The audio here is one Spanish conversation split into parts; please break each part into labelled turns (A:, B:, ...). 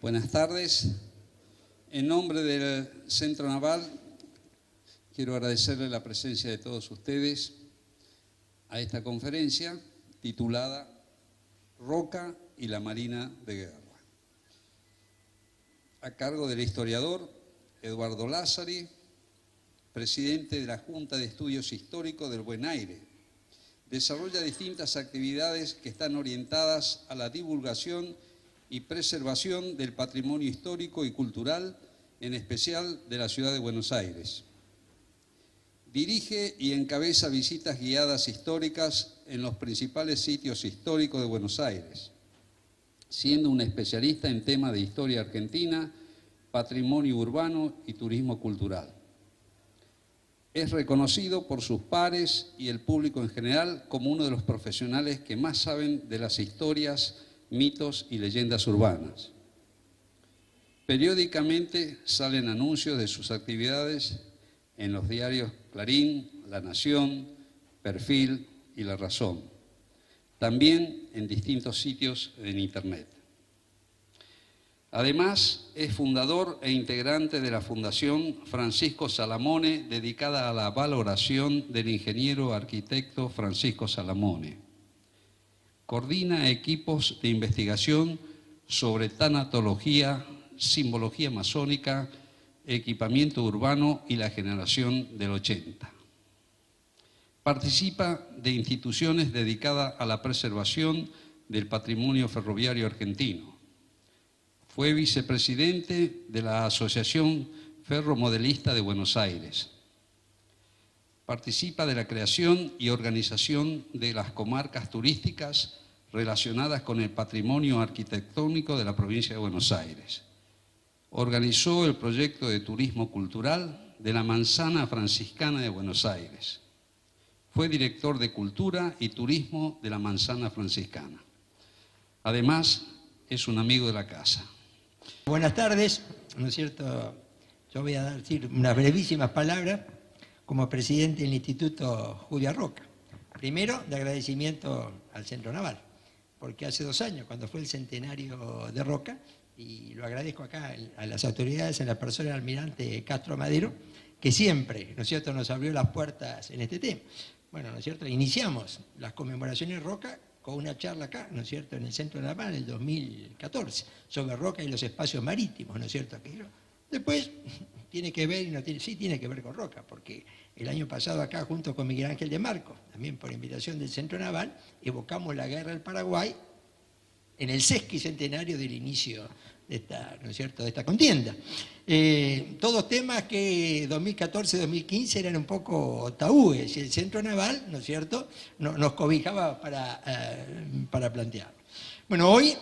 A: Buenas tardes. En nombre del Centro Naval, quiero agradecerle la presencia de todos ustedes a esta conferencia titulada Roca y la Marina de Guerra, a cargo del historiador Eduardo Lázari, presidente de la Junta de Estudios Históricos del Buen Aire. Desarrolla distintas actividades que están orientadas a la divulgación y preservación del patrimonio histórico y cultural, en especial de la ciudad de Buenos Aires. Dirige y encabeza visitas guiadas históricas en los principales sitios históricos de Buenos Aires, siendo un especialista en temas de historia argentina, patrimonio urbano y turismo cultural. Es reconocido por sus pares y el público en general como uno de los profesionales que más saben de las historias, mitos y leyendas urbanas. Periódicamente salen anuncios de sus actividades en los diarios Clarín, La Nación, Perfil y La Razón. También en distintos sitios en Internet. Además, es fundador e integrante de la Fundación Francisco Salamone, dedicada a la valoración del ingeniero arquitecto Francisco Salamone. Coordina equipos de investigación sobre tanatología, simbología masónica, equipamiento urbano y la generación del 80. Participa de instituciones dedicadas a la preservación del patrimonio ferroviario argentino. Fue vicepresidente de la Asociación Ferromodelista de Buenos Aires. Participa de la creación y organización de las comarcas turísticas relacionadas con el patrimonio arquitectónico de la provincia de Buenos Aires. Organizó el proyecto de turismo cultural de la Manzana Franciscana de Buenos Aires. Fue director de Cultura y Turismo de la Manzana Franciscana. Además, es un amigo de la casa.
B: Buenas tardes, ¿no es cierto? Yo voy a decir unas brevísimas palabras como presidente del Instituto Julia Roca. Primero, de agradecimiento al Centro Naval, porque hace 2 años, cuando fue el centenario de Roca, y lo agradezco acá a las autoridades, en la persona del almirante Castro Madero, que siempre, ¿no es cierto?, nos abrió las puertas en este tema. Bueno, ¿no es cierto?, iniciamos las conmemoraciones de Roca con una charla acá, ¿no es cierto?, en el Centro Naval en el 2014, sobre Roca y los espacios marítimos, ¿no es cierto?, aquello. Después, tiene que ver, y no tiene, sí tiene que ver con Roca, porque el año pasado acá, junto con Miguel Ángel de Marco, también por invitación del Centro Naval, evocamos la guerra del Paraguay en el sesquicentenario del inicio de esta, ¿no es cierto?, de esta contienda. Todos temas que 2014-2015 eran un poco tabúes, y el Centro Naval, ¿no es cierto?, nos cobijaba para plantear. Bueno, hoy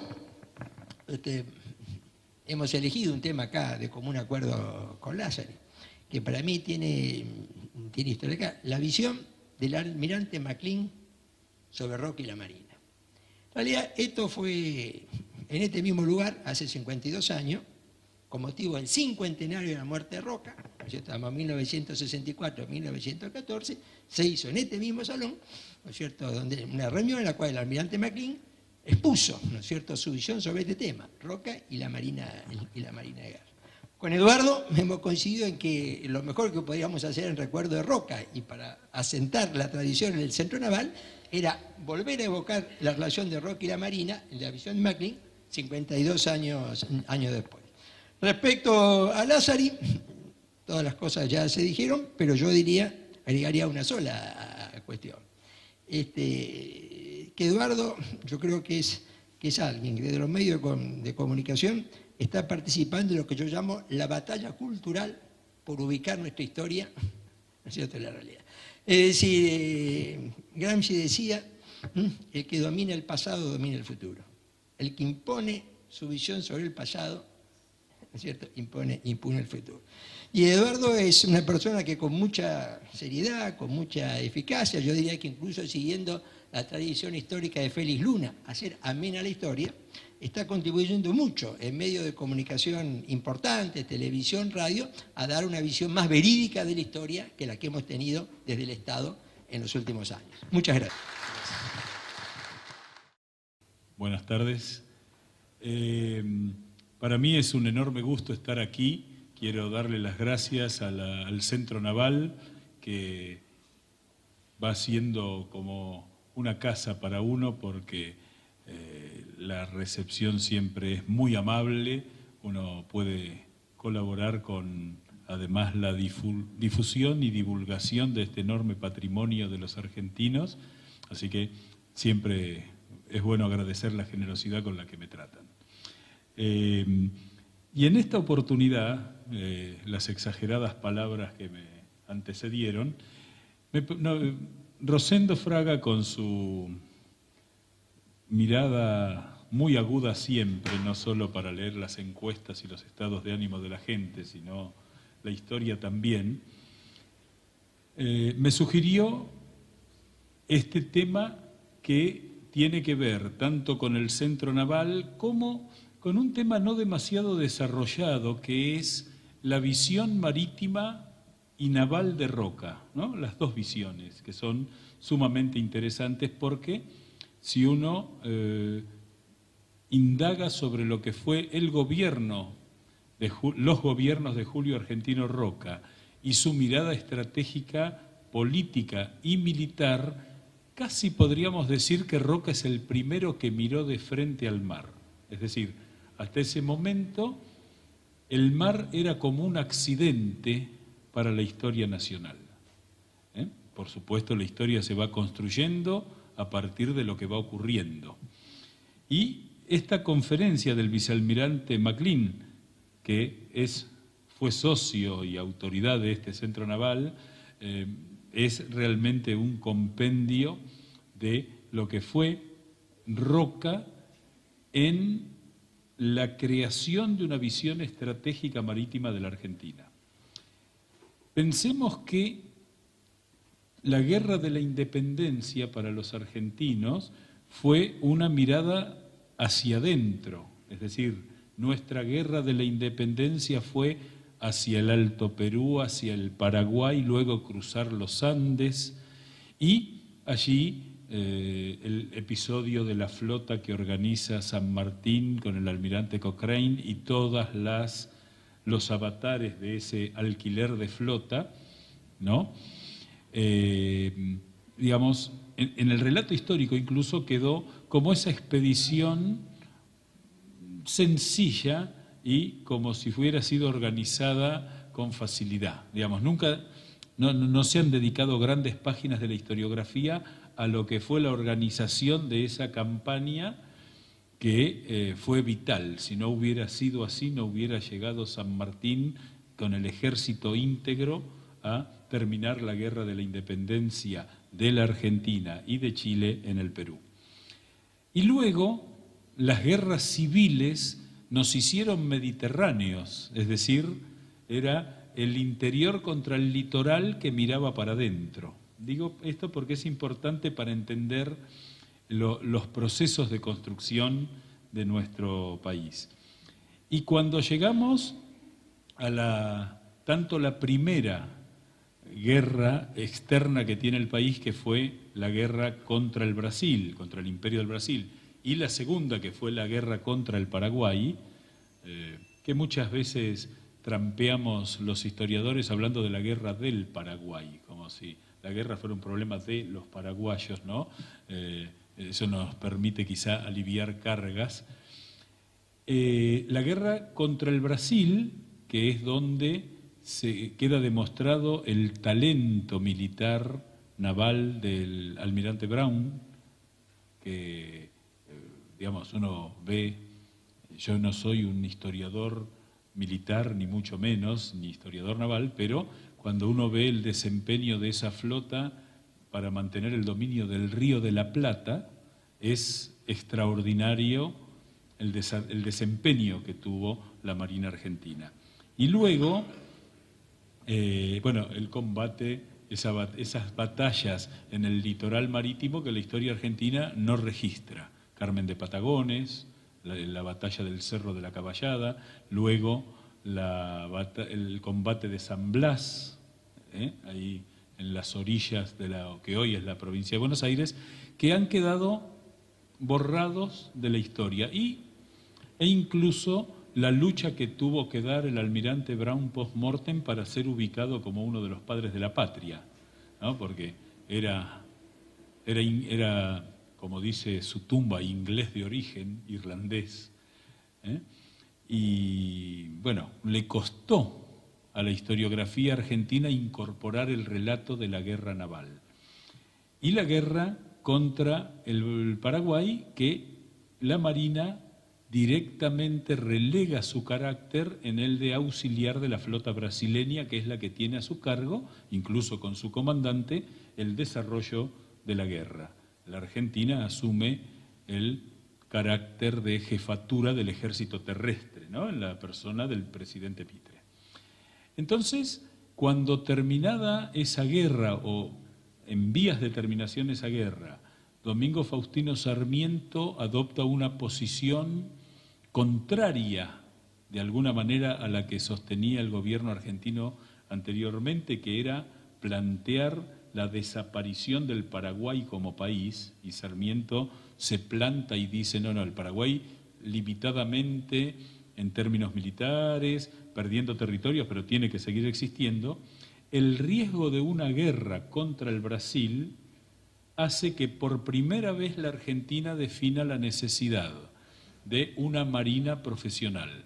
B: hemos elegido un tema acá de común acuerdo con Lázari, que para mí tiene historia acá, la visión del almirante Maclean sobre Roca y la Marina. En realidad, esto fue en este mismo lugar, hace 52 años, con motivo del cincuentenario de la muerte de Roca, ¿no es cierto?, 1964-1914, se hizo en este mismo salón, ¿no es cierto?, donde una reunión en la cual el almirante Maclean expuso, ¿no es cierto?, su visión sobre este tema, Roca y la Marina de Guerra. Con Eduardo hemos coincidido en que lo mejor que podíamos hacer en recuerdo de Roca y para asentar la tradición en el Centro Naval era volver a evocar la relación de Roca y la Marina en la visión de Maclean 52 años después. Respecto a Lázari, todas las cosas ya se dijeron, pero yo agregaría una sola cuestión. Que Eduardo, yo creo que es alguien que desde los medios de comunicación está participando de lo que yo llamo la batalla cultural por ubicar nuestra historia, ¿no es cierto?, en la realidad. Es decir, Gramsci decía, el que domina el pasado domina el futuro. El que impone su visión sobre el pasado, ¿no es cierto?, impone el futuro. Y Eduardo es una persona que con mucha seriedad, con mucha eficacia, yo diría que incluso siguiendo la tradición histórica de Félix Luna, hacer amena la historia, está contribuyendo mucho en medios de comunicación importantes, televisión, radio, a dar una visión más verídica de la historia que la que hemos tenido desde el Estado en los últimos años. Muchas gracias.
C: Buenas tardes. Para mí es un enorme gusto estar aquí. Quiero darle las gracias al Centro Naval, que va siendo como una casa para uno, porque la recepción siempre es muy amable. Uno puede colaborar con, además, la difusión y divulgación de este enorme patrimonio de los argentinos. Así que siempre es bueno agradecer la generosidad con la que me tratan. Y en esta oportunidad, las exageradas palabras que me antecedieron, Rosendo Fraga, con su mirada muy aguda siempre, no solo para leer las encuestas y los estados de ánimo de la gente, sino la historia también, me sugirió este tema que tiene que ver tanto con el Centro Naval como con un tema no demasiado desarrollado, que es la visión marítima y naval de Roca, ¿no? Las dos visiones, que son sumamente interesantes, porque si uno indaga sobre lo que fue el gobierno, los gobiernos de Julio Argentino Roca y su mirada estratégica, política y militar, casi podríamos decir que Roca es el primero que miró de frente al mar. Es decir, hasta ese momento el mar era como un accidente para la historia nacional. Por supuesto, la historia se va construyendo a partir de lo que va ocurriendo. Y esta conferencia del vicealmirante Maclean, que fue socio y autoridad de este centro naval, es realmente un compendio de lo que fue Roca en la creación de una visión estratégica marítima de la Argentina. Pensemos que la guerra de la independencia para los argentinos fue una mirada hacia adentro, es decir, nuestra guerra de la independencia fue hacia el Alto Perú, hacia el Paraguay, luego cruzar los Andes, y allí el episodio de la flota que organiza San Martín con el almirante Cochrane y todos los avatares de ese alquiler de flota, ¿no? Digamos, en el relato histórico incluso quedó como esa expedición sencilla y como si hubiera sido organizada con facilidad. Digamos, no se han dedicado grandes páginas de la historiografía a lo que fue la organización de esa campaña, que fue vital. Si no hubiera sido así, no hubiera llegado San Martín con el ejército íntegro a terminar la guerra de la independencia de la Argentina y de Chile en el Perú. Y luego las guerras civiles nos hicieron mediterráneos, es decir, era el interior contra el litoral que miraba para adentro. Digo esto porque es importante para entender los procesos de construcción de nuestro país. Y cuando llegamos a tanto la primera guerra externa que tiene el país, que fue la guerra contra el Brasil, contra el Imperio del Brasil, y la segunda, que fue la guerra contra el Paraguay, que muchas veces trampeamos los historiadores hablando de la guerra del Paraguay, como si la guerra fuera un problema de los paraguayos, ¿no? Eso nos permite quizá aliviar cargas. La guerra contra el Brasil, que es donde se queda demostrado el talento militar naval del almirante Brown, que, digamos, uno ve, yo no soy un historiador militar, ni mucho menos, ni historiador naval, pero cuando uno ve el desempeño de esa flota para mantener el dominio del Río de la Plata, es extraordinario el desempeño que tuvo la Marina Argentina. Y luego, el combate, esas batallas en el litoral marítimo que la historia argentina no registra. Carmen de Patagones, la batalla del Cerro de la Caballada, luego el combate de San Blas, ahí en las orillas de lo que hoy es la provincia de Buenos Aires, que han quedado borrados de la historia e incluso la lucha que tuvo que dar el almirante Brown post-mortem para ser ubicado como uno de los padres de la patria, ¿no? Porque era, como dice su tumba, inglés de origen, irlandés, ¿eh? Y bueno, le costó a la historiografía argentina incorporar el relato de la guerra naval y la guerra contra el Paraguay, que la Marina directamente relega su carácter en el de auxiliar de la flota brasileña, que es la que tiene a su cargo, incluso con su comandante, el desarrollo de la guerra. La Argentina asume el carácter de jefatura del ejército terrestre, ¿no? En la persona del presidente Mitre. Entonces, cuando terminada esa guerra, o en vías de terminación esa guerra, Domingo Faustino Sarmiento adopta una posición contraria, de alguna manera, a la que sostenía el gobierno argentino anteriormente, que era plantear la desaparición del Paraguay como país, y Sarmiento se planta y dice, no, el Paraguay limitadamente en términos militares, perdiendo territorios, pero tiene que seguir existiendo. El riesgo de una guerra contra el Brasil hace que por primera vez la Argentina defina la necesidad de una marina profesional.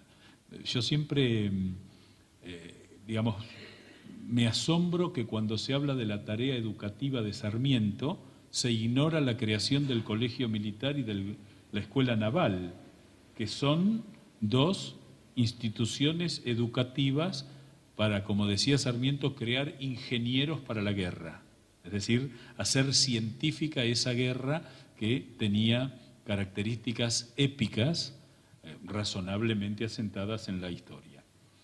C: Yo siempre, me asombro que cuando se habla de la tarea educativa de Sarmiento, se ignora la creación del Colegio Militar y de la Escuela Naval, que son dos instituciones educativas para, como decía Sarmiento, crear ingenieros para la guerra. Es decir, hacer científica esa guerra que tenía características épicas razonablemente asentadas en la historia.